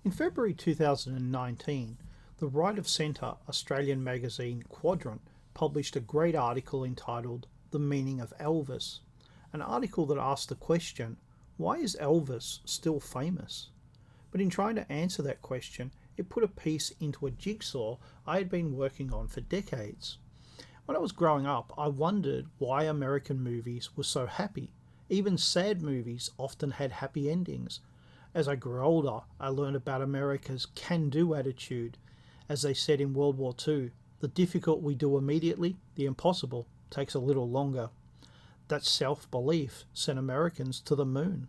In February 2019, the Right of Centre Australian magazine Quadrant published a great article entitled The Meaning of Elvis, an article that asked the question, why is Elvis still famous? But in trying to answer that question, it put a piece into a jigsaw I had been working on for decades. When I was growing up, I wondered why American movies were so happy. Even sad movies often had happy endings. As I grew older, I learned about America's can-do attitude. As they said in World War II, the difficult we do immediately, the impossible takes a little longer. That self-belief sent Americans to the moon.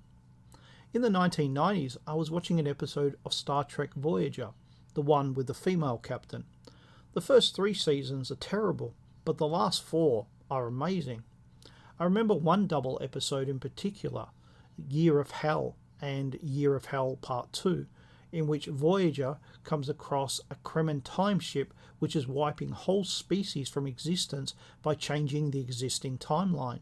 In the 1990s, I was watching an episode of Star Trek Voyager, the one with the female captain. The first 3 seasons are terrible, but the last 4 are amazing. I remember one double episode in particular, Year of Hell and Year of Hell Part 2, in which Voyager comes across a Kremen time ship which is wiping whole species from existence by changing the existing timeline.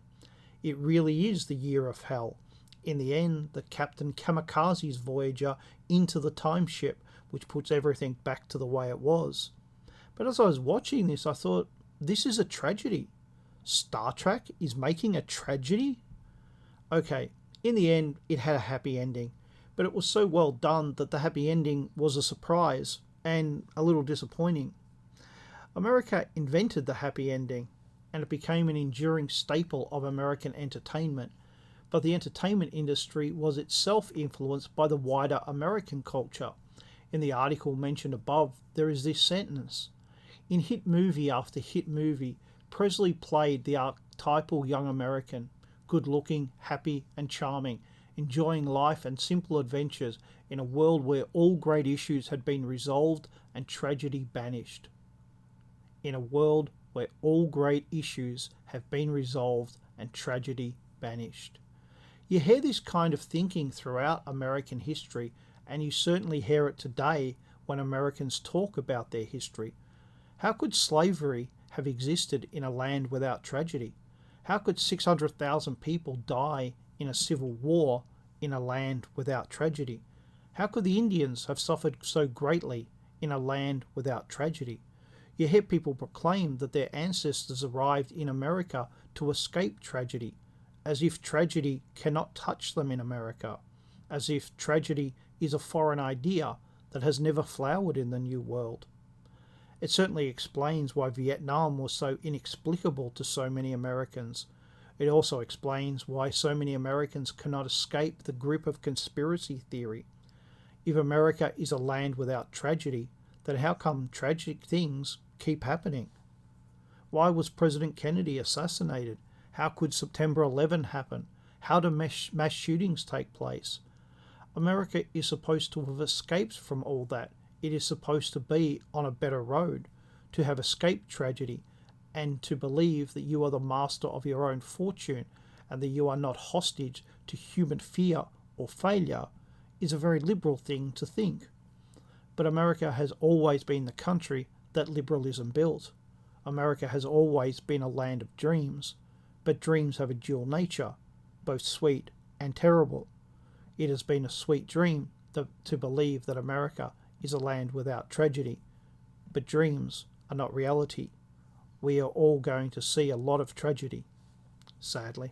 It really is the Year of Hell. In the end, the captain kamikazes Voyager into the time ship, which puts everything back to the way it was. But as I was watching this, I thought, this is a tragedy. Star Trek is making a tragedy? Okay, in the end, it had a happy ending, but it was so well done that the happy ending was a surprise and a little disappointing. America invented the happy ending, and it became an enduring staple of American entertainment, but the entertainment industry was itself influenced by the wider American culture. In the article mentioned above, there is this sentence: in hit movie after hit movie, Presley played the archetypal young American, good-looking, happy and charming, enjoying life and simple adventures in a world where all great issues had been resolved and tragedy banished. In a world where all great issues have been resolved and tragedy banished. You hear this kind of thinking throughout American history, and you certainly hear it today when Americans talk about their history. How could slavery have existed in a land without tragedy? How could 600,000 people die in a civil war in a land without tragedy? How could the Indians have suffered so greatly in a land without tragedy? You hear people proclaim that their ancestors arrived in America to escape tragedy, as if tragedy cannot touch them in America, as if tragedy is a foreign idea that has never flowered in the New World. It certainly explains why Vietnam was so inexplicable to so many Americans. It also explains why so many Americans cannot escape the grip of conspiracy theory. If America is a land without tragedy, then how come tragic things keep happening? Why was President Kennedy assassinated? How could September 11 happen? How do mass shootings take place? America is supposed to have escaped from all that. It is supposed to be on a better road, to have escaped tragedy, and to believe that you are the master of your own fortune and that you are not hostage to human fear or failure is a very liberal thing to think. But America has always been the country that liberalism built. America has always been a land of dreams, but dreams have a dual nature, both sweet and terrible. It has been a sweet dream to believe that America is a land without tragedy, but dreams are not reality. We are all going to see a lot of tragedy, sadly.